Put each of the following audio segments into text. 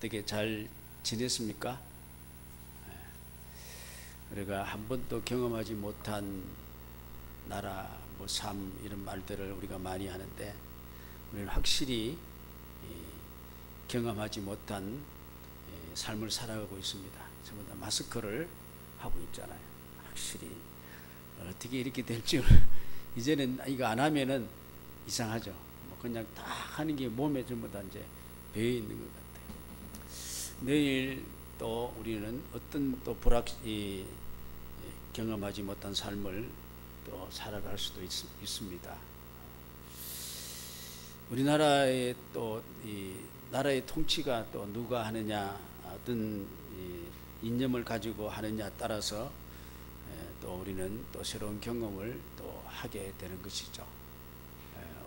어떻게 잘 지냈습니까? 우리가 한 번도 경험하지 못한 나라, 삶 이런 말들을 우리가 많이 하는데 우리는 확실히 경험하지 못한 삶을 살아가고 있습니다. 전부 다 마스크를 하고 있잖아요. 확실히 어떻게 이렇게 될지 이제는 이거 안 하면은 이상하죠. 그냥 다 하는 게 몸에 전부 다 이제 배어 있는 것 같아요. 내일 또 우리는 어떤 또 경험하지 못한 삶을 또 살아갈 수도 있습니다. 우리나라의 또 이 나라의 통치가 또 누가 하느냐, 어떤 이념을 가지고 하느냐 따라서 또 우리는 또 새로운 경험을 또 하게 되는 것이죠.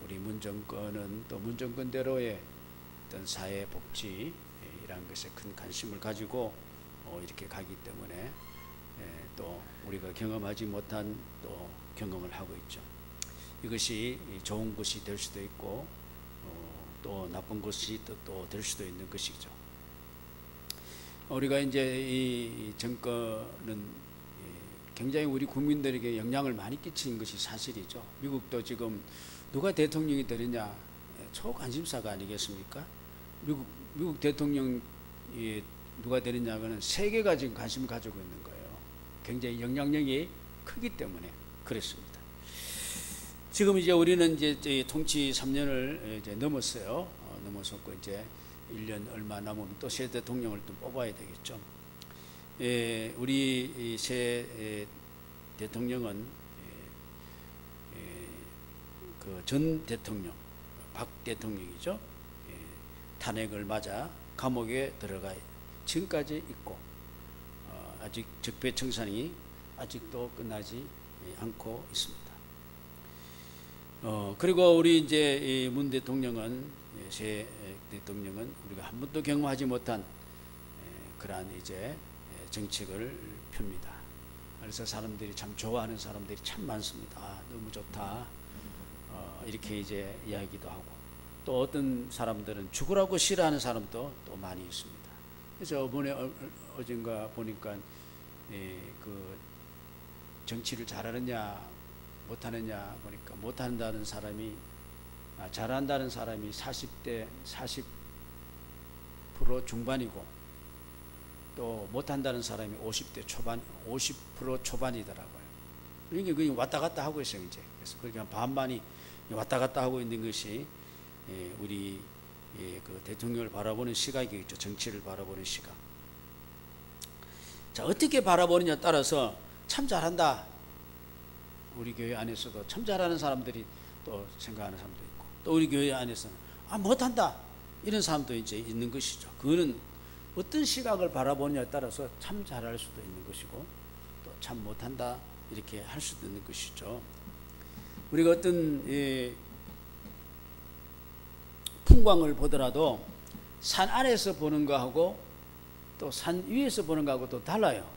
우리 문정권은 또 문정권대로의 어떤 사회 복지라는 것에 큰 관심을 가지고 이렇게 가기 때문에 또 우리가 경험하지 못한 또 경험을 하고 있죠. 이것이 좋은 것이 될 수도 있고 또 나쁜 것이 또 될 수도 있는 것이죠. 우리가 이제 이 정권은 굉장히 우리 국민들에게 영향을 많이 끼친 것이 사실이죠. 미국도 지금 누가 대통령이 되느냐 초관심사가 아니겠습니까? 미국 대통령이 누가 되느냐는 세계가 지금 관심을 가지고 있는 거예요. 굉장히 영향력이 크기 때문에 그렇습니다. 지금 이제 우리는 이제 통치 3년을 이제 넘었어요. 넘어섰고 이제 1년 얼마 남으면 또 새 대통령을 또 뽑아야 되겠죠. 우리 새 대통령은 그 전 대통령 박 대통령이죠. 탄핵을 맞아 감옥에 들어가 지금까지 있고 아직 적폐청산이 아직도 끝나지 않고 있습니다. 그리고 우리 이제 문 대통령은 새 대통령은 우리가 한 번도 경험하지 못한 그러한 이제 정책을 펴니다. 그래서 사람들이 참 좋아하는 사람들이 참 많습니다. 너무 좋다. 이렇게 이제 이야기도 하고 또 어떤 사람들은 죽으라고 싫어하는 사람도 또 많이 있습니다. 그래서 어젠가 보니까 그 정치를 잘하느냐 못하느냐 보니까 못한다는 사람이 잘한다는 사람이 40% 중반이고 또 못한다는 사람이 50% 초반이더라고요. 그러니까 그냥 왔다 갔다 하고 있어요. 이제 그래서 그렇게 반반이 왔다 갔다 하고 있는 것이 우리 그 대통령을 바라보는 시각이겠죠. 정치를 바라보는 시각. 자, 어떻게 바라보느냐에 따라서 참 잘한다. 우리 교회 안에서도 참 잘하는 사람들이 또 생각하는 사람도 있고 또 우리 교회 안에서는 못한다 이런 사람도 이제 있는 것이죠. 그거는 어떤 시각을 바라보느냐에 따라서 참 잘할 수도 있는 것이고 또 참 못한다 이렇게 할 수도 있는 것이죠. 우리가 어떤 풍광을 보더라도 산 아래에서 보는 거하고 또 산 위에서 보는 거하고 또 달라요.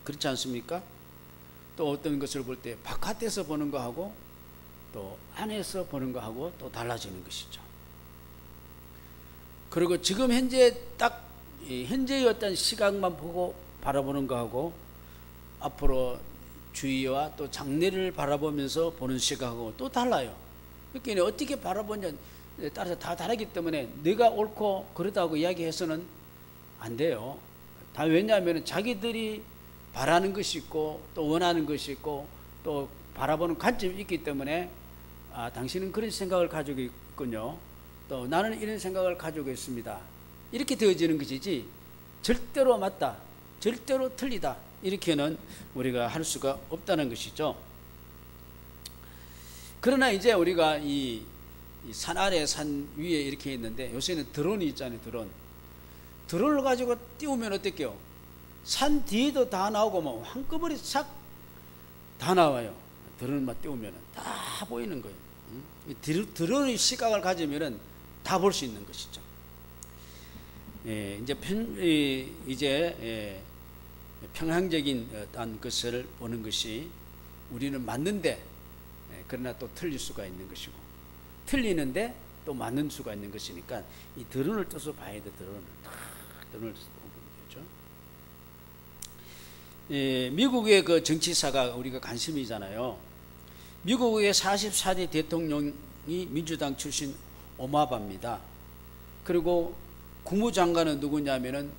그렇지 않습니까? 또 어떤 것을 볼 때 바깥에서 보는 거하고 또 안에서 보는 거하고 또 달라지는 것이죠. 그리고 지금 현재 딱 현재의 어떤 시각만 보고 바라보는 거하고 앞으로 주위와 또 장래를 바라보면서 보는 시각하고 또 달라요. 그러니까 어떻게 바라보냐에 따라서 다 다르기 때문에 내가 옳고 그러다고 이야기해서는 안 돼요. 다 왜냐하면 자기들이 바라는 것이 있고 또 원하는 것이 있고 또 바라보는 관점이 있기 때문에 당신은 그런 생각을 가지고 있군요. 또 나는 이런 생각을 가지고 있습니다. 이렇게 되어지는 것이지 절대로 맞다, 절대로 틀리다 이렇게는 우리가 할 수가 없다는 것이죠. 그러나 이제 우리가 이 산 아래 산 위에 이렇게 있는데 요새는 드론이 있잖아요. 드론을 가지고 띄우면 어떨게요? 산 뒤에도 다 나오고 뭐 한꺼번에 싹 다 나와요. 드론만 띄우면 다 보이는 거예요. 드론의 시각을 가지면 다 볼 수 있는 것이죠. 이제 평행적인 어떤 것을 보는 것이 우리는 맞는데 그러나 또 틀릴 수가 있는 것이고 틀리는데 또 맞는 수가 있는 것이니까 이 드론을 떠서 봐야 돼. 드론을 떠서 보면 되죠. 예, 미국의 그 정치사가 우리가 관심이잖아요. 미국의 44대 대통령이 민주당 출신 오바마입니다. 그리고 국무장관은 누구냐면은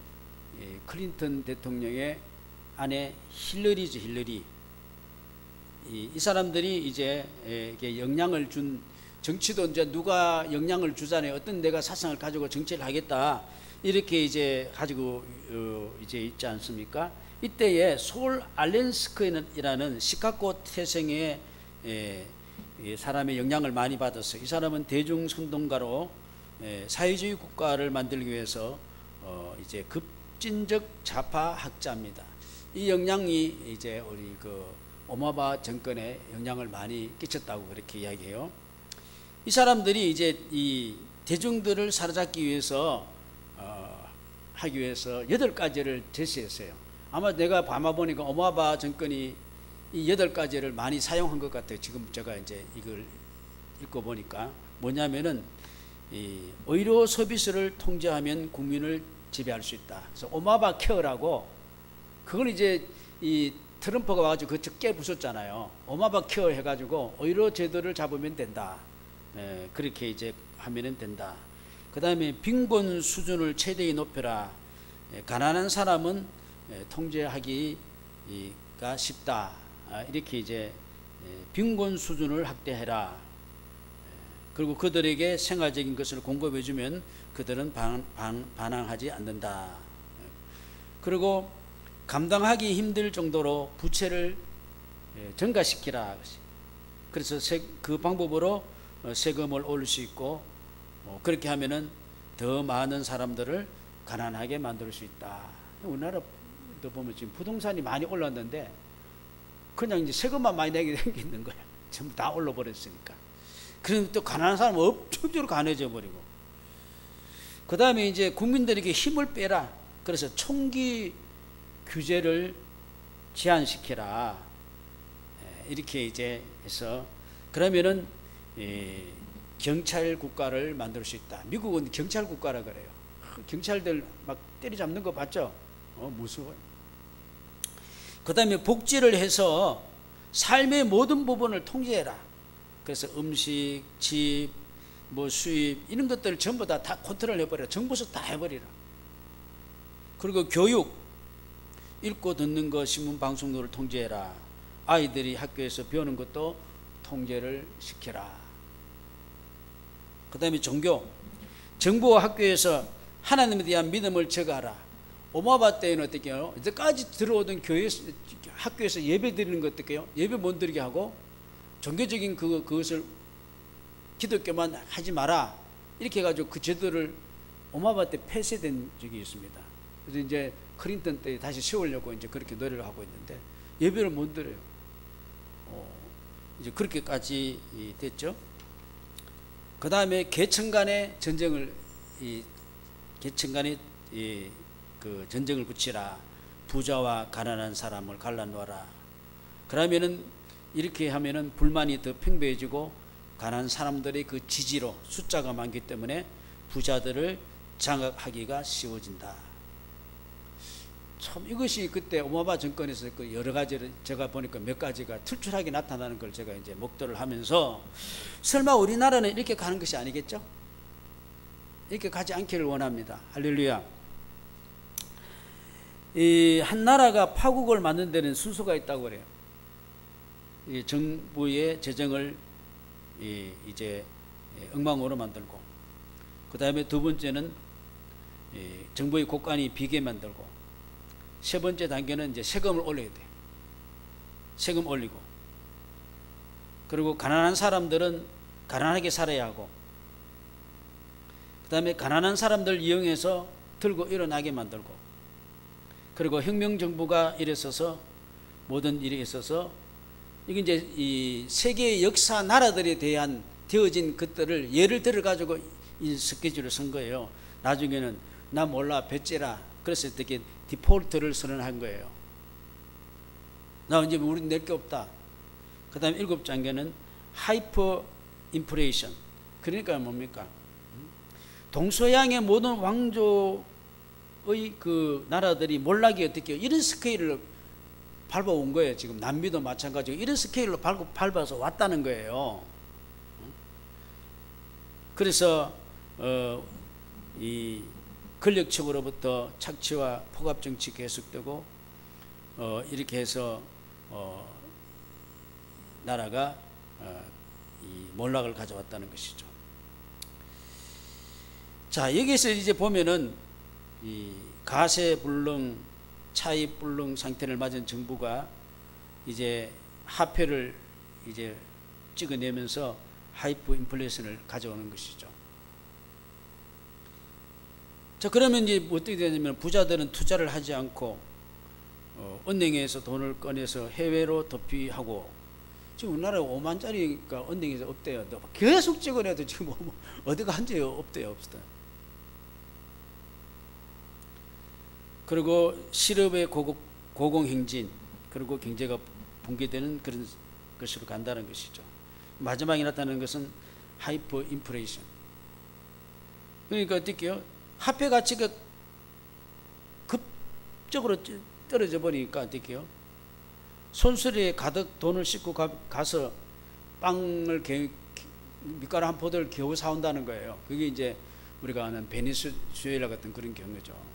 클린턴 대통령의 아내 힐러리죠. 힐러리. 이 사람들이 이제 영향을 준, 정치도 이제 누가 영향을 주잖아요. 어떤 내가 사상을 가지고 정치를 하겠다 이렇게 이제 가지고 이제 있지 않습니까? 이때에 소울 알렌스크이라는 시카고 태생의 사람의 영향을 많이 받았어요. 이 사람은 대중선동가로 사회주의 국가를 만들기 위해서 이제 급진적 좌파 학자입니다. 이 영향이 이제 우리 그 오바마 정권에 영향을 많이 끼쳤다고 그렇게 이야기해요. 이 사람들이 이제 이 대중들을 사로잡기 위해서 하기 위해서 8가지를 제시했어요. 아마 내가 봐보니까 오바마 정권이 이 8가지를 많이 사용한 것 같아요. 지금 제가 이제 이걸 읽고 보니까 뭐냐면은 이 의료 서비스를 통제하면 국민을 지배할 수 있다. 그래서 오바마 케어라고, 그걸 이제 이 트럼프가 와가지고 그거 깨부쉈잖아요. 오바마 케어 해가지고 의료 제도를 잡으면 된다. 그렇게 이제 하면은 된다. 그 다음에 빈곤 수준을 최대히 높여라. 가난한 사람은 통제하기가 쉽다. 이렇게 이제 빈곤 수준을 확대해라. 그리고 그들에게 생활적인 것을 공급해주면 그들은 반항하지 않는다. 그리고 감당하기 힘들 정도로 부채를 증가시키라. 그래서 그 방법으로 세금을 올릴 수 있고, 그렇게 하면은 더 많은 사람들을 가난하게 만들 수 있다. 우리나라도 보면 지금 부동산이 많이 올랐는데 그냥 이제 세금만 많이 내게 생기는 거야. 전부 다 올라버렸으니까. 그럼 또 가난한 사람은 엄청적으로 가난해져 버리고. 그 다음에 이제 국민들에게 힘을 빼라. 그래서 총기 규제를 제한시켜라. 이렇게 이제 해서 그러면은 경찰 국가를 만들 수 있다. 미국은 경찰 국가라 그래요. 경찰들 막 때리잡는 거 봤죠? 무서워요. 그 다음에 복지를 해서 삶의 모든 부분을 통제해라. 그래서 음식, 집, 뭐 수입 이런 것들을 전부 다 컨트롤 해버려라. 정부에서 다 해버리라. 그리고 교육, 읽고 듣는 거, 신문 방송 등을 통제해라. 아이들이 학교에서 배우는 것도 통제를 시켜라. 그 다음에 종교, 정부와 학교에서 하나님에 대한 믿음을 제거하라. 오바마 때는 어떻게 해요? 이제까지 들어오던 학교에서 예배 드리는 거 어떻게 해요? 예배 못 드리게 하고 종교적인 그것을 기독교만 하지 마라. 이렇게 해가지고 그 제도를 오바마 때 폐쇄된 적이 있습니다. 그래서 이제 클린턴 때 다시 세우려고 이제 그렇게 노력을 하고 있는데 예배를 못 드려요. 이제 그렇게까지 됐죠. 그 다음에 계층 간의 전쟁을 그 전쟁을 붙이라. 부자와 가난한 사람을 갈라놓아라. 그러면은 이렇게 하면은 불만이 더 팽배해지고 가난한 사람들의 그 지지로 숫자가 많기 때문에 부자들을 장악하기가 쉬워진다. 참 이것이 그때 오바마 정권에서 그 여러 가지를 제가 보니까 몇 가지가 틀출하게 나타나는 걸 제가 이제 목도를 하면서 설마 우리나라는 이렇게 가는 것이 아니겠죠? 이렇게 가지 않기를 원합니다. 할렐루야. 이 한 나라가 파국을 만든 데는 순서가 있다고 그래요. 이 정부의 재정을 이제 엉망으로 만들고, 그 다음에 두 번째는 정부의 곳간이 비게 만들고, 세 번째 단계는 이제 세금을 올려야 돼. 세금 올리고, 그리고 가난한 사람들은 가난하게 살아야 하고, 그 다음에 가난한 사람들 이용해서 들고 일어나게 만들고, 그리고 혁명정부가 일어서서 모든 일이 있어서 이게 이제 이 세계의 역사 나라들에 대한 되어진 것들을 예를 들어 가지고 이 스케줄을 쓴 거예요. 나중에는 나 몰라 배째라. 그래서 어떻게 디폴트를 선언한 거예요. 나 이제 우리 낼 게 없다. 그 다음에 7단계는 하이퍼 인플레이션. 그러니까 뭡니까? 동서양의 모든 왕조의 그 나라들이 몰락이 어떻게 이런 스케일을 밟아온 거예요. 지금 남미도 마찬가지고 이런 스케일로 밟아서 왔다는 거예요. 그래서 이 권력층으로부터 착취와 포갑 정치 계속되고 이렇게 해서 나라가 이 몰락을 가져왔다는 것이죠. 자, 여기서 이제 보면은 이 가세불능, 차입불능 상태를 맞은 정부가 이제 화폐를 이제 찍어내면서 하이퍼 인플레이션을 가져오는 것이죠. 자, 그러면 이제 어떻게 되냐면 부자들은 투자를 하지 않고 은행에서 돈을 꺼내서 해외로 도피하고, 지금 우리나라에 5만짜리가 은행에서 없대요. 계속 찍어내도 지금 어디 간지 없대요. 없어요. 그리고 실업의 고공행진, 그리고 경제가 붕괴되는 그런 것으로 간다는 것이죠. 마지막에 나타나는 것은 하이퍼 인플레이션. 그러니까 어떻게요? 화폐 가치가 급적으로 떨어져 버리니까 어떻게요? 손수레에 가득 돈을 싣고 가서 빵을 밀가루 한 포대를 겨우 사온다는 거예요. 그게 이제 우리가 아는 베네수엘라 같은 그런 경우죠.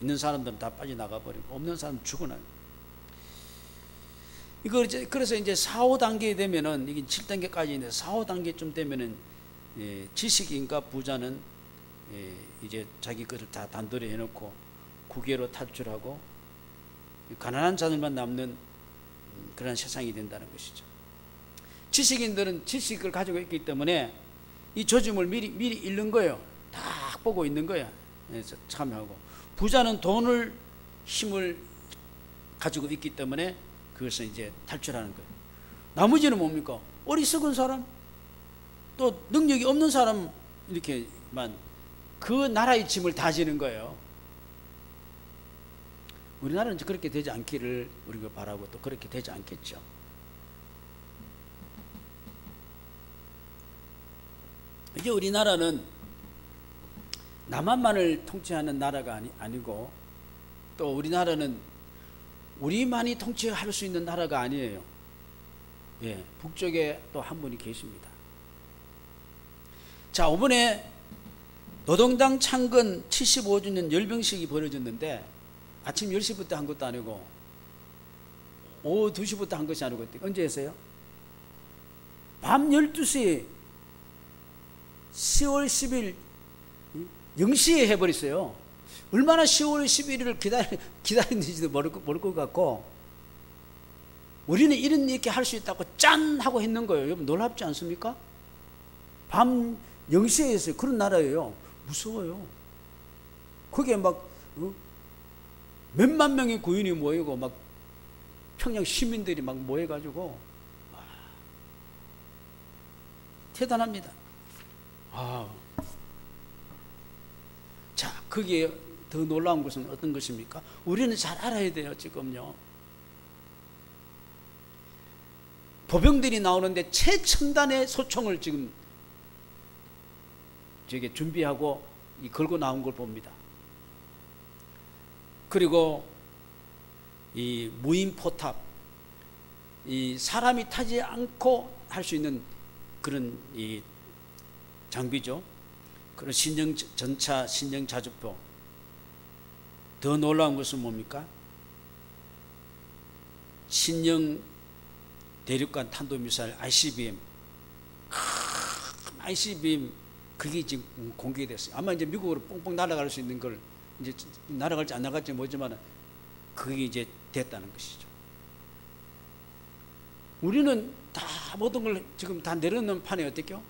있는 사람들은 다 빠져나가 버리고 없는 사람은 죽어나요. 이거 그래서 이제 4, 5단계 되면은, 이게 7단계까지 있는데 4, 5단계쯤 되면은 지식인과 부자는 이제 자기 것을 다 단돌이 해놓고 국외로 탈출하고 가난한 자들만 남는 그런 세상이 된다는 것이죠. 지식인들은 지식을 가지고 있기 때문에 이 조짐을 미리 읽는 거예요. 다 보고 있는 거야. 그래서 참여하고, 부자는 돈을 힘을 가지고 있기 때문에 그것을 이제 탈출하는 거예요. 나머지는 뭡니까? 어리석은 사람, 또 능력이 없는 사람, 이렇게만 그 나라의 짐을 다 지는 거예요. 우리나라는 그렇게 되지 않기를 우리가 바라고, 또 그렇게 되지 않겠죠. 이제 우리나라는 남한만을 통치하는 나라가 아니고, 또 우리나라는 우리만이 통치할 수 있는 나라가 아니에요. 예, 북쪽에 또 한 분이 계십니다. 자, 이번에 노동당 창건 75주년 열병식이 벌어졌는데, 아침 10시부터 한 것도 아니고 오후 2시부터 한 것이 아니고 언제 했어요? 밤 12시 10월 10일 0시에 해버렸어요. 얼마나 10월 11일을 기다렸는지도 모를 것 같고, 우리는 이렇게 할 수 있다고 짠! 하고 했는 거예요. 여러분 놀랍지 않습니까? 밤 0시에 했어요. 그런 나라예요. 무서워요. 거기에 막 몇만 명의 군인이 모이고 막 평양 시민들이 막 모여가지고 대단합니다. 자, 거기에 더 놀라운 것은 어떤 것입니까? 우리는 잘 알아야 돼요. 지금요, 보병들이 나오는데 최첨단의 소총을 지금 저게 준비하고 걸고 나온 걸 봅니다. 그리고 이 무인 포탑, 이 사람이 타지 않고 할 수 있는 그런 이 장비죠. 그런 신형 전차, 신형 자주포. 더 놀라운 것은 뭡니까? 신형 대륙간 탄도미사일 ICBM. ICBM 그게 지금 공개됐어요. 아마 이제 미국으로 뽕뽕 날아갈 수 있는 걸, 이제 날아갈지 안 날아갈지 모르지만 그게 이제 됐다는 것이죠. 우리는 다 모든 걸 지금 다 내려놓는 판에 어떻게요?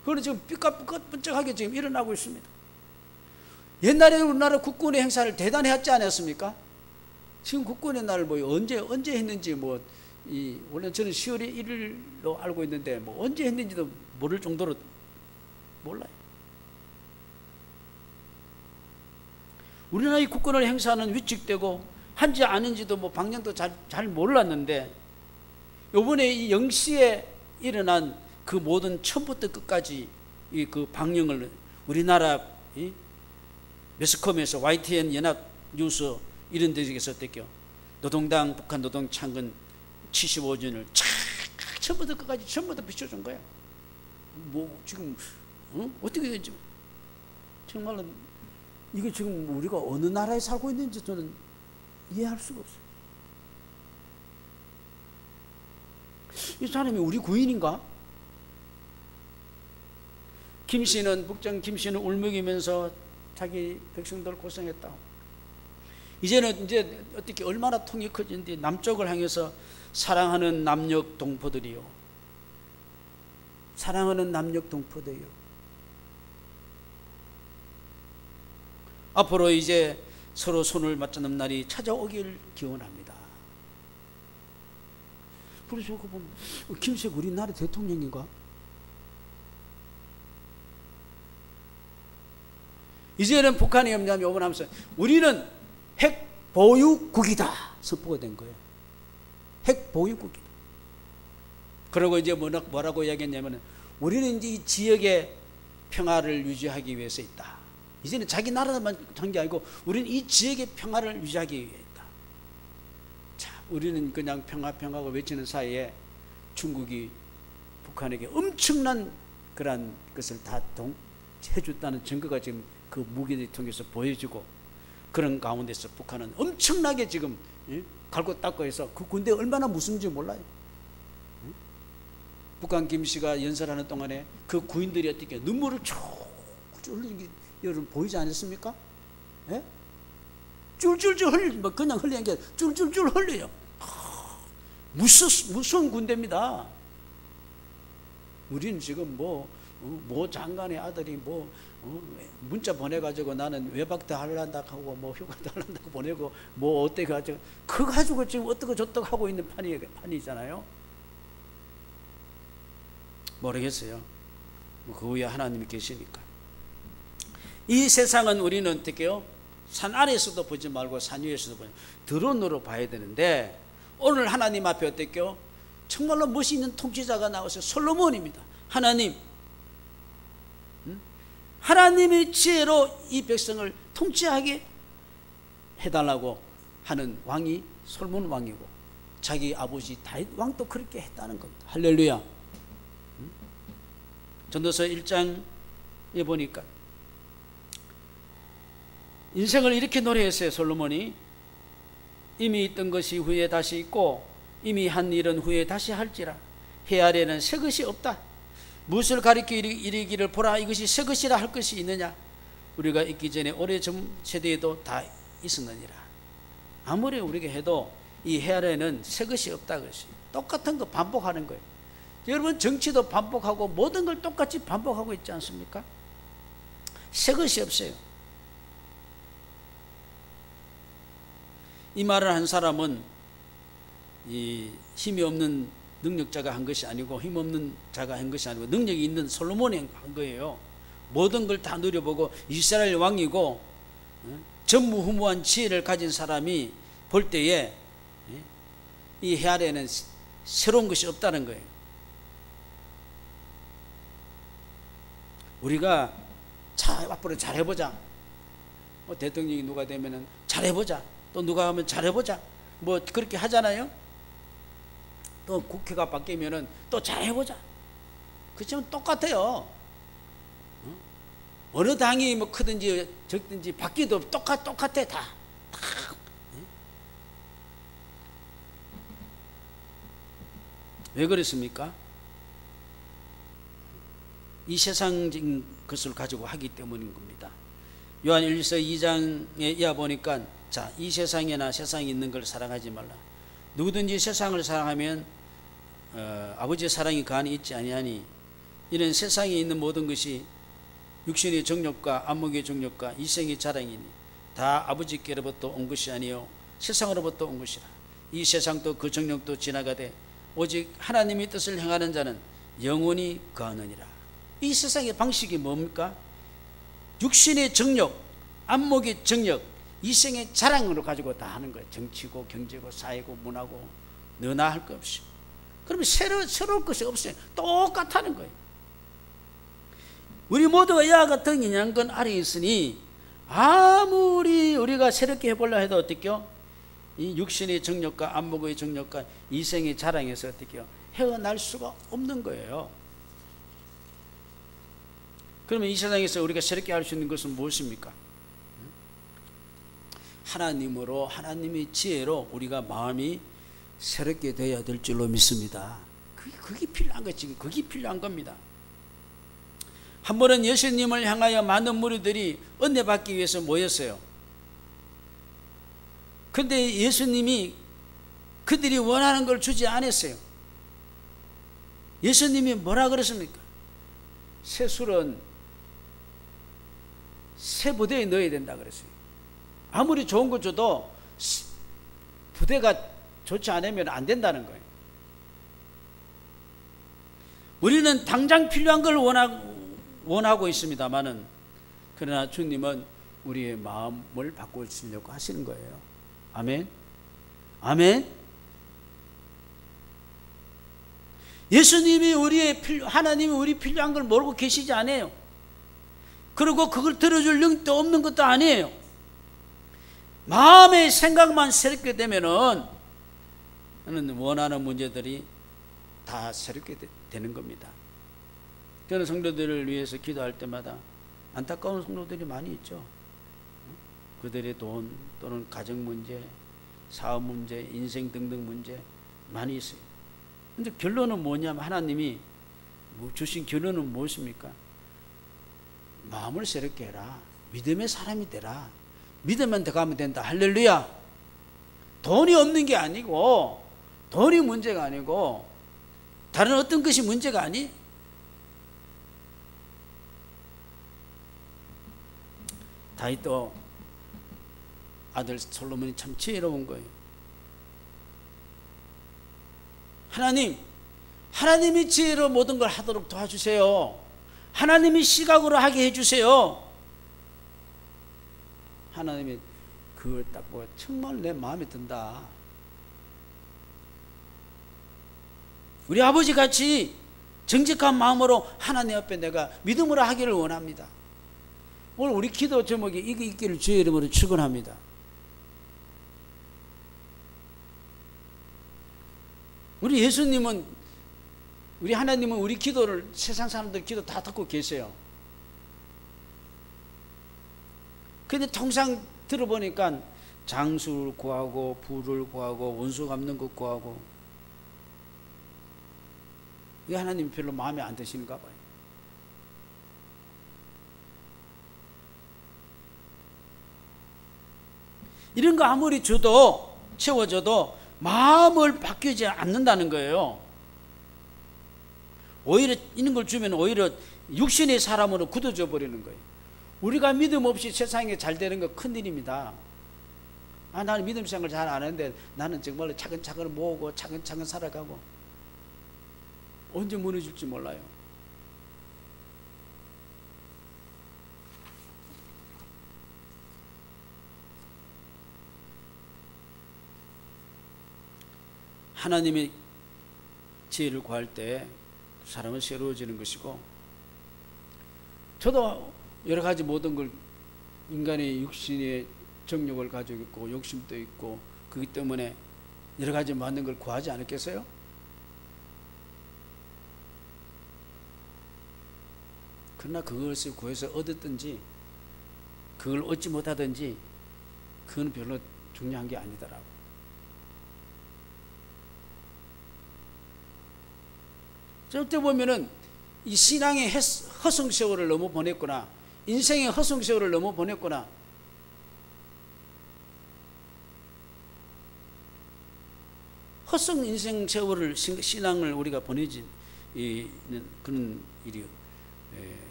그거는 지금 삐까뻔쩍하게 지금 일어나고 있습니다. 옛날에 우리나라 국군의 행사를 대단히 했지 않았습니까? 지금 국군의 날을 뭐 언제 했는지 원래 저는 10월 1일로 알고 있는데 언제 했는지도 모를 정도로 몰라요. 우리나라의 국군을 행사하는 위축되고 한지 아닌지도 방향도 잘 몰랐는데, 요번에 이 0시에 일어난 그 모든 처음부터 끝까지 이 그 방영을 우리나라 이 매스컴에서 YTN 연합 뉴스 이런 데서 어떻게요? 노동당 북한 노동 창건 75주년을 쫙 처음부터 끝까지 전부 다 비춰준 거야. 뭐 지금 어떻게 되지? 정말로 이게 지금 우리가 어느 나라에 살고 있는지 저는 이해할 수가 없어요. 이 사람이 우리 구인인가? 김씨는 북장 김씨는 울먹이면서 자기 백성들 고생했다. 이제는 이제 어떻게 얼마나 통이 커진지 남쪽을 향해서 사랑하는 남녘 동포들이요. 사랑하는 남녘 동포들이요. 앞으로 이제 서로 손을 맞잡는 날이 찾아오길 기원합니다. 그래서 저거 보면 김씨가 우리나라 대통령인가? 이제는 북한이 염려하며 오버하면서 우리는 핵 보유국이다 선포가 된 거예요. 핵 보유국이다. 그리고 이제 뭐라고 이야기했냐면 우리는 이제 이 지역의 평화를 유지하기 위해서 있다. 이제는 자기 나라만 한 게 아니고 우리는 이 지역의 평화를 유지하기 위해 있다. 자, 우리는 그냥 평화고 외치는 사이에 중국이 북한에게 엄청난 그런 것을 다 해줬다는 증거가 지금 그 무기를 통해서 보여주고 그런 가운데서 북한은 엄청나게 지금 갈고 닦고 해서 그 군대 얼마나 무서운지 몰라요. 북한 김씨가 연설하는 동안에 그 구인들이 어떻게 눈물을 쭉 흘리는 게 여러분 보이지 않았습니까? 예? 쫄쫄쫄 흘리, 뭐 그냥 흘리는 게 쫄쫄쫄 흘려요. 무서운 군대입니다. 우리는 지금 뭐 장관의 아들이 문자 보내가지고 나는 외박도 하려다 하고 휴가도 하려다 보내고 어떻게 가지고 그거 가지고 지금 어떻게 저떻게 하고 있는 판이잖아요. 모르겠어요. 그 위에 하나님이 계시니까. 이 세상은 우리는 어떻게요? 산 아래에서도 보지 말고 산 위에서도 보지 드론으로 봐야 되는데 오늘 하나님 앞에 어떻게요? 정말로 멋있는 통치자가 나와서 솔로몬입니다. 하나님의 지혜로 이 백성을 통치하게 해달라고 하는 왕이 솔몬 왕이고 자기 아버지 다윗 왕도 그렇게 했다는 겁니다. 할렐루야. 전도서 1장에 보니까 인생을 이렇게 노래했어요. 솔로몬이 이미 있던 것이 후에 다시 있고 이미 한 일은 후에 다시 할지라 해 아래는 새 것이 없다. 무엇을 가리켜 이르기를 보라 이것이 새 것이라 할 것이 있느냐. 우리가 있기 전에 오래전 세대에도 다 있었느니라. 아무리 우리가 해도 이 해 아래는 새 것이 없다. 것이 똑같은 거 반복하는 거예요. 여러분 정치도 반복하고 모든 걸 똑같이 반복하고 있지 않습니까? 새 것이 없어요. 이 말을 한 사람은 이 힘이 없는 능력자가 한 것이 아니고 힘없는 자가 한 것이 아니고 능력이 있는 솔로몬이 한 거예요. 모든 걸 다 누려보고 이스라엘 왕이고 전무후무한 지혜를 가진 사람이 볼 때에 이 해 아래에는 새로운 것이 없다는 거예요. 우리가 앞으로 잘해보자. 대통령이 누가 되면은 잘해보자. 또 누가 하면 잘해보자. 그렇게 하잖아요. 또 국회가 바뀌면은 또 잘해보자. 그렇지만 똑같아요. 어느 당이 크든지 적든지 바뀌도 똑같아 다. 왜 그렇습니까? 이 세상적인 것을 가지고 하기 때문인 겁니다. 요한일서 2장에 이어 보니까 자, 이 세상에나 세상에 있는 걸 사랑하지 말라. 누구든지 세상을 사랑하면 아버지의 사랑이 그 안에 있지 아니하니 이는 세상에 있는 모든 것이 육신의 정욕과 안목의 정욕과 이생의 자랑이니 다 아버지께로부터 온 것이 아니요 세상으로부터 온 것이라. 이 세상도 그 정욕도 지나가되 오직 하나님의 뜻을 행하는 자는 영원히 거하느니라. 이 세상의 방식이 뭡니까? 육신의 정욕, 안목의 정욕, 이생의 자랑으로 가지고 다 하는 거예요. 정치고 경제고 사회고 문화고 너나 할 것 없이. 그러면 새로울 것이 없어요. 똑같다는 거예요. 우리 모두가 이와 같은 인양권 아래 있으니 아무리 우리가 새롭게 해보려 해도 어떻게요? 이 육신의 정욕과 안목의 정욕과 이생의 자랑에서 어떻게요? 헤어날 수가 없는 거예요. 그러면 이 세상에서 우리가 새롭게 할 수 있는 것은 무엇입니까? 하나님으로, 하나님의 지혜로 우리가 마음이 새롭게 되어야 될 줄로 믿습니다. 그게 필요한 거지. 그게 필요한 겁니다. 한 번은 예수님을 향하여 많은 무리들이 은혜 받기 위해서 모였어요. 그런데 예수님이 그들이 원하는 걸 주지 않았어요. 예수님이 뭐라 그랬습니까? 새 술은 새 부대에 넣어야 된다 그랬어요. 아무리 좋은 거 줘도 부대가 좋지 않으면 안 된다는 거예요. 우리는 당장 필요한 걸 원하고 있습니다만은, 그러나 주님은 우리의 마음을 바꾸시려고 하시는 거예요. 아멘. 아멘. 예수님이 하나님이 우리 필요한 걸 모르고 계시지 않아요. 그리고 그걸 들어줄 능력도 없는 것도 아니에요. 마음의 생각만 새롭게 되면은 원하는 문제들이 다 새롭게 되는 겁니다. 저는 성도들을 위해서 기도할 때마다 안타까운 성도들이 많이 있죠. 그들의 돈 또는 가정 문제, 사업 문제, 인생 등등 문제 많이 있어요. 근데 결론은 뭐냐면, 하나님이 주신 결론은 무엇입니까? 마음을 새롭게 해라. 믿음의 사람이 되라. 믿으면 들어가면 된다. 할렐루야. 돈이 없는 게 아니고, 돈이 문제가 아니고 다른 어떤 것이 문제가 아니. 다윗도 아들 솔로몬이 참 지혜로운 거예요. 하나님이 지혜로 모든 걸 하도록 도와주세요. 하나님이 시각으로 하게 해주세요. 하나님이 그걸 딱 보고 정말 내 마음에 든다. 우리 아버지 같이 정직한 마음으로 하나님 앞에 내가 믿음으로 하기를 원합니다. 오늘 우리 기도 제목이 이거 있기를 주의 이름으로 축원합니다. 우리 예수님은, 우리 하나님은 우리 기도를, 세상 사람들 기도 다 듣고 계세요. 근데 통상 들어보니까 장수를 구하고 부를 구하고 원수 갚는 것 구하고, 이 하나님 별로 마음에 안 드시는가 봐요. 이런 거 아무리 줘도, 채워줘도 마음을 바뀌지 않는다는 거예요. 오히려 이런 걸 주면 오히려 육신의 사람으로 굳어져 버리는 거예요. 우리가 믿음 없이 세상에 잘 되는 거 큰일입니다. 나는 믿음 생활을 잘 안 하는데 나는 정말로 차근차근 모으고 차근차근 살아가고 언제 무너질지 몰라요. 하나님의 지혜를 구할 때 사람은 새로워지는 것이고, 저도 여러 가지 모든 걸, 인간의 육신의 정욕을 가지고 있고 욕심도 있고 그렇기 때문에 여러 가지 맞는 걸 구하지 않았겠어요? 그러나 그것을 구해서 얻었든지 그걸 얻지 못하든지 그건 별로 중요한 게 아니더라고. 어떻게 보면은 이 신앙의 허송 세월을 너무 보냈구나, 인생의 허송 세월을 너무 보냈구나. 헛성 인생 세월을, 신앙을 우리가 보내지 그런 일이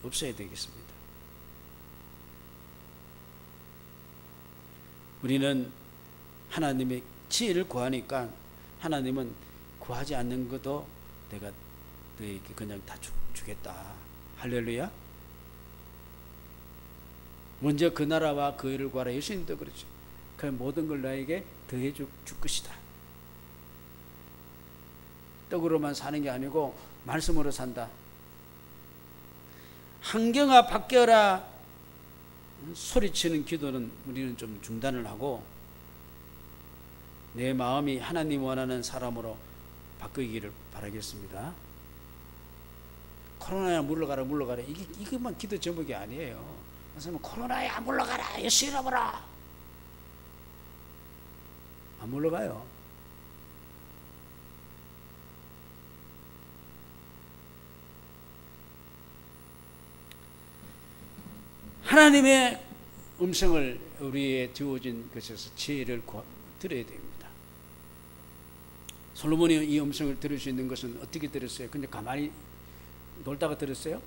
없어야 되겠습니다. 우리는 하나님의 지혜를 구하니까 하나님은 구하지 않는 것도 내가 너에게 그냥 다 주겠다. 할렐루야. 먼저 그 나라와 그 의를 구하라. 예수님도 그렇죠. 그 모든 걸 너에게 더해 줄 것이다. 떡으로만 사는 게 아니고 말씀으로 산다. 환경아 바뀌어라 소리치는 기도는 우리는 좀 중단을 하고 내 마음이 하나님 원하는 사람으로 바뀌기를 바라겠습니다. 코로나야 물러가라 물러가라 이것만 기도 제목이 아니에요. 그래서 코로나야 물러가라 예수 이름으로 안 물러가요. 하나님의 음성을 우리의 주어진 것에서 지혜를 들어야 됩니다. 솔로몬이 이 음성을 들을 수 있는 것은 어떻게 들었어요? 근데 가만히 놀다가 들었어요?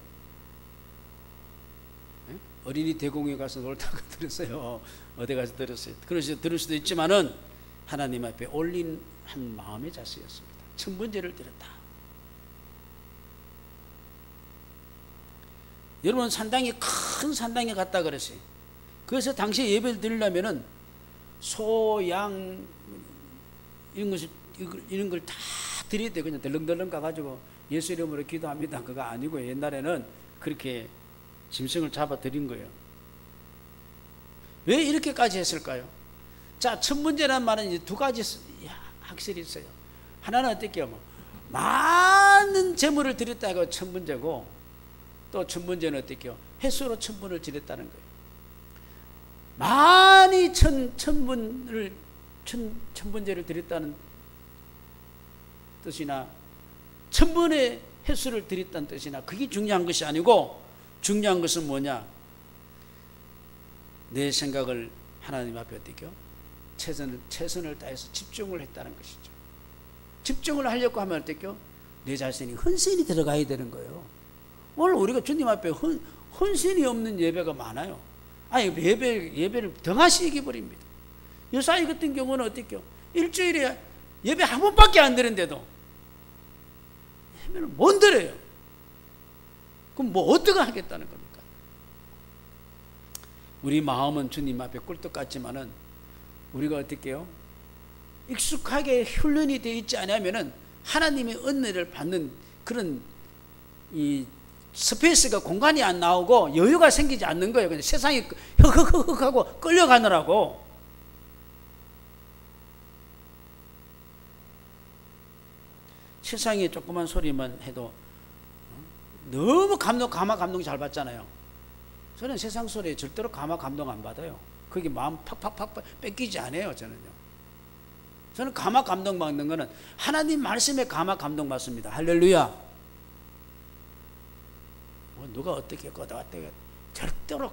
네? 어린이 대공에 가서 놀다가 들었어요? 어디 가서 들었어요? 그래서 들을 수도 있지만은 하나님 앞에 올린 한 마음의 자세였습니다. 천번제를 드렸다. 여러분 상당히 큰 산당에 갔다 그랬어요. 그래서 당시에 예배를 드리려면은 소, 양 이런 걸 다 드려야 돼. 그냥 덜렁덜렁 가가지고 예수 이름으로 기도합니다. 그거 아니고 옛날에는 그렇게 짐승을 잡아 드린 거예요. 왜 이렇게까지 했을까요? 자, 천문제란 말은 이제 두 가지 확실히 있어요. 하나는 어떻게요? 많은 재물을 드렸다고 천문제고 또 천문제는 어떻게요? 횟수로 천문을 드렸다는 거예요. 많이 천문제를 드렸다는 뜻이나 천번의 횟수를 드렸다는 뜻이나 그게 중요한 것이 아니고 중요한 것은 뭐냐? 내 생각을 하나님 앞에 어떻게요? 최선을 다해서 집중을 했다는 것이죠. 집중을 하려고 하면 어떻게요? 내 자신이 헌신이 들어가야 되는 거예요. 오늘 우리가 주님 앞에 헌신이 없는 예배가 많아요. 아니 예배를 등하시게 버립니다. 요사이 같은 경우는 어떻게요? 일주일에 예배 한 번밖에 안 드는데도 예배를 못 드려요. 그럼 뭐 어떻게 하겠다는 겁니까? 우리 마음은 주님 앞에 꿀떡 같지만은 우리가 어떻게 해요? 익숙하게 훈련이 되어 있지 않으면은 하나님의 은혜를 받는 그런 이 스페이스가 공간이 안 나오고 여유가 생기지 않는 거예요. 그냥 세상이 흑흑흑 하고 끌려가느라고. 세상에 조그만 소리만 해도 너무 가마 감동 잘 받잖아요. 저는 세상 소리에 절대로 가마 감동 안 받아요. 그게 마음 팍팍팍 뺏기지 않아요. 저는 가마 감동 받는 거는 하나님 말씀에 가마 감동 받습니다. 할렐루야. 누가 어떻게 했고 어떻게 절대로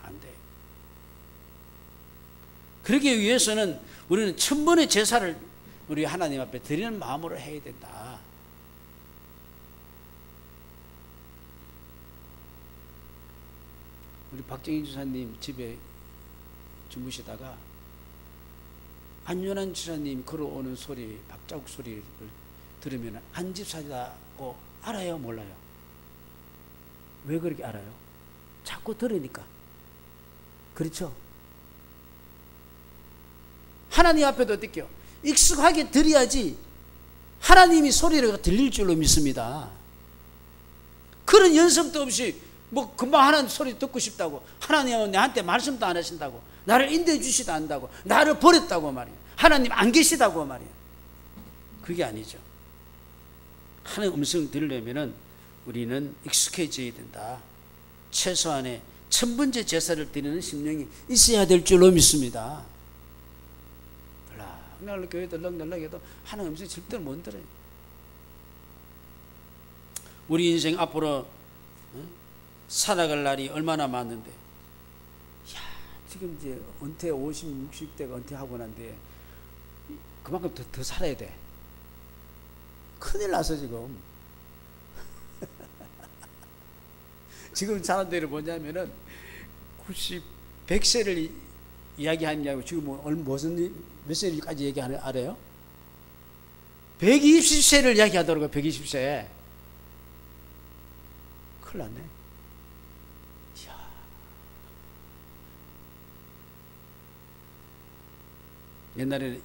안 돼. 그러기 위해서는 우리는 천번의 제사를 우리 하나님 앞에 드리는 마음으로 해야 된다. 우리 박정희 주사님 집에 주무시다가 안윤환 주사님 걸어오는 소리, 박자국 소리를 들으면 안집사라고 알아요, 몰라요? 왜 그렇게 알아요? 자꾸 들으니까. 그렇죠? 하나님 앞에도 어떻게요? 익숙하게 들어야지 하나님이 소리가 들릴 줄로 믿습니다. 그런 연습도 없이 뭐 금방 하나님 소리 듣고 싶다고 하나님은 내한테 말씀도 안 하신다고 나를 인도해 주시도 않는다고 나를 버렸다고 말이에요. 하나님 안 계시다고 말이에요. 그게 아니죠. 하나님 음성 들으려면은 우리는 익숙해져야 된다. 최소한의 천번째 제사를 드리는 심령이 있어야 될 줄로 믿습니다. 덜렁덜렁 교회 덜렁덜렁 해도 하나님 음성 절대로 못 들어요. 우리 인생 앞으로 살아갈 날이 얼마나 많은데, 야, 지금 이제 은퇴 50, 60대가 은퇴하고 난데 그만큼 더 살아야 돼. 큰일 났어 지금. 지금 사람들이 뭐냐면은 90, 100세를 이야기하는 게 아니고 지금 무슨 몇 세까지 얘기하는 알아요? 120세를 이야기하더라고요. 120세. 큰일 났네. 이야. 옛날에는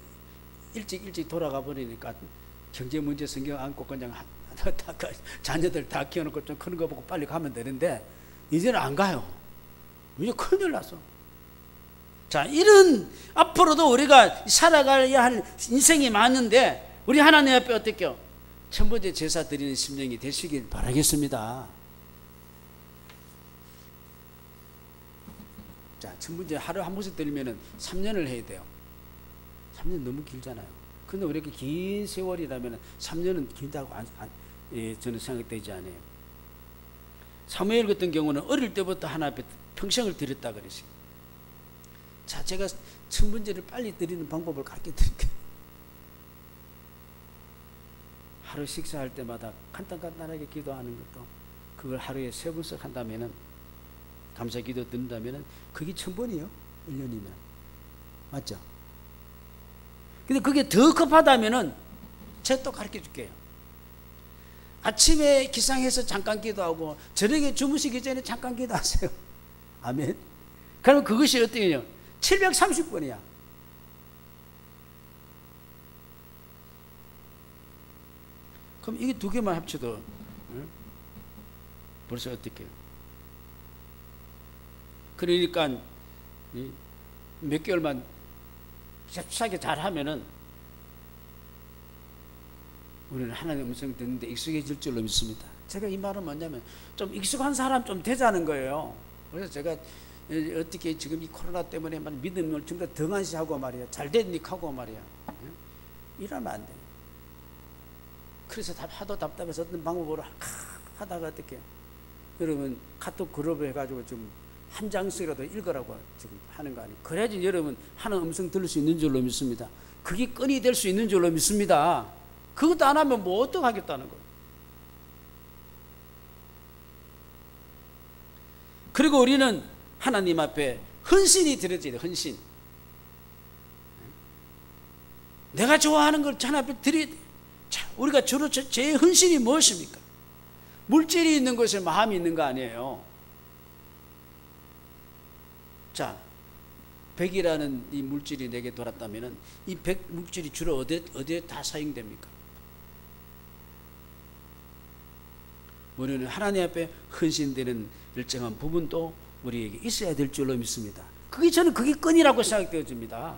일찍 돌아가 버리니까 경제 문제 신경 안고 그냥 자녀들 다 키워놓고 좀 크는 거 보고 빨리 가면 되는데 이제는 안 가요. 이제 큰일 났어. 자, 이런 앞으로도 우리가 살아가야 할 인생이 많은데 우리 하나님 앞에 어떻게요? 첫 번째 제사 드리는 심령이 되시길 바라겠습니다. 자, 첫 번째 하루 한 번씩 드리면은 3년을 해야 돼요. 3년 너무 길잖아요. 근데 우리가 긴 세월이라면 3년은 길다고 저는 생각되지 않아요. 사무엘 같은 경우는 어릴 때부터 하나님 앞에 평생을 드렸다 그랬어요. 자, 제가 첫 번째를 빨리 드리는 방법을 가르쳐 드릴게요. 하루 식사할 때마다 간단하게 기도하는 것도 그걸 하루에 3번씩 한다면은 감사 기도 드린다면은 그게 1000번이에요. 1년이면. 맞죠? 근데 그게 더 급하다면은 제가 또 가르쳐 줄게요. 아침에 기상해서 잠깐 기도하고 저녁에 주무시기 전에 잠깐 기도하세요. 아멘. 그러면 그것이 어떻게 해요? 730번이야. 그럼 이게 두 개만 합쳐도 벌써 어떻게 해요? 그러니까 몇 개월만 잽싸게 잘하면은 우리는 하나님의 음성 듣는데 익숙해질 줄로 믿습니다. 제가 이 말은 뭐냐면 좀 익숙한 사람 좀 되자는 거예요. 그래서 제가 어떻게 지금 이 코로나 때문에 믿음을 전부 다 등한시하고 말이야. 잘 됐니까 하고 말이야. 이러면 안 돼요. 그래서 하도 답답해서 어떤 방법으로 하다가 어떻게 여러분 카톡 그룹을 해가지고 좀 한 장씩이라도 읽으라고 지금 하는 거 아니에요. 그래야지 여러분 하나님 음성 들을 수 있는 줄로 믿습니다. 그게 끈이 될 수 있는 줄로 믿습니다. 그것도 안 하면 뭐 어떡 하겠다는 거예요. 그리고 우리는 하나님 앞에 헌신이 드려져야 돼요. 헌신. 내가 좋아하는 걸 하나님 앞에 드려야 돼요. 자, 우리가 주로 제 헌신이 무엇입니까? 물질이 있는 것에 마음이 있는 거 아니에요. 자, 100이라는 이 물질이 내게 돌았다면 이 100 물질이 주로 어디에 다 사용됩니까? 우리는 하나님 앞에 헌신되는 일정한 부분도 우리에게 있어야 될 줄로 믿습니다. 저는 그게 끈이라고 생각되어집니다.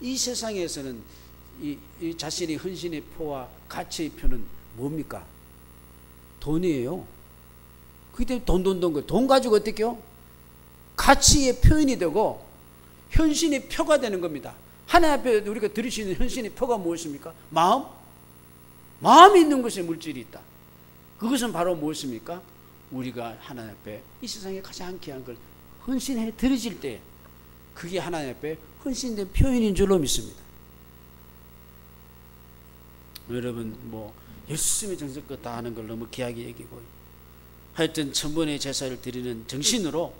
이 세상에서는 이 자신의 헌신의 표와 가치의 표는 뭡니까? 돈이에요. 그렇기 때문에 돈 가지고 어떻게 해요? 가치의 표현이 되고 현신의 표가 되는 겁니다. 하나님 앞에 우리가 드릴 수 있는 현신의 표가 무엇입니까? 마음? 마음이 있는 것에 물질이 있다. 그것은 바로 무엇입니까? 우리가 하나님 앞에 이 세상에 가장 귀한 걸 헌신해 드려질 때 그게 하나님 앞에 헌신된 표현인 줄로 믿습니다. 여러분 뭐 열심히 정성껏 다 하는 걸 너무 귀하게 여기고 하여튼 천번의 제사를 드리는 정신으로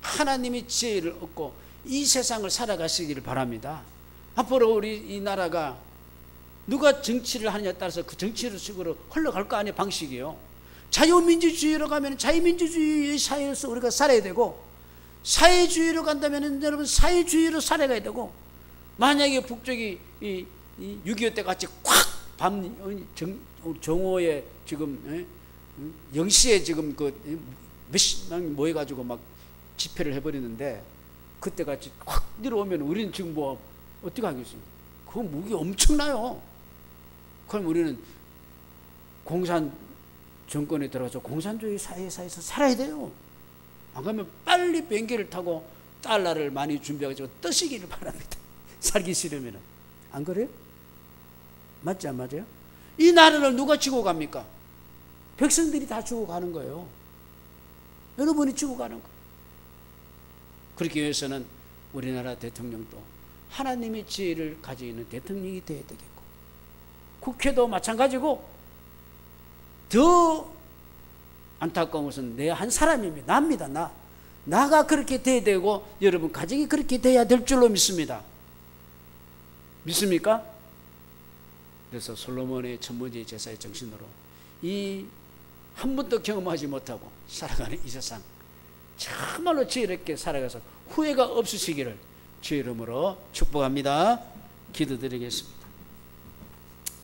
하나님의 지혜를 얻고 이 세상을 살아가시기를 바랍니다. 앞으로 우리 이 나라가 누가 정치를 하느냐에 따라서 그 정치식으로 흘러갈 거 아니에요. 방식이요. 자유민주주의로 가면 자유민주주의 사회에서 우리가 살아야 되고 사회주의로 간다면 여러분 사회주의로 살아가야 되고 만약에 북쪽이 6.25 때 같이 정오에 지금 0시에 지금 몇십만 모여가지고 막 집회를 해버리는데 그때 같이 확 내려오면 우리는 지금 뭐 어떻게 하겠어요? 그 무기 엄청나요. 그럼 우리는 공산 정권에 들어가서 공산주의 사회에서 살아야 돼요. 안 그러면 빨리 비행기를 타고 달러를 많이 준비해가지고 떠시기를 바랍니다. 살기 싫으면. 안 그래요? 맞지 안 맞아요? 이 나라를 누가 지고 갑니까? 백성들이 다 주고 가는 거예요. 여러분이 주고 가는 거예요. 그렇기 위해서는 우리나라 대통령도 하나님의 지혜를 가지고 있는 대통령이 되어야 되겠고 국회도 마찬가지고 더 안타까운 것은 내 한 사람입니다. 나입니다. 나가 그렇게 돼야 되고 여러분 가정이 그렇게 돼야 될 줄로 믿습니다. 믿습니까? 그래서 솔로몬의 첫 번째 제사의 정신으로 이 한 번도 경험하지 못하고 살아가는 이 세상 정말로 지혜롭게 살아가서 후회가 없으시기를 주의 이름으로 축복합니다. 기도드리겠습니다.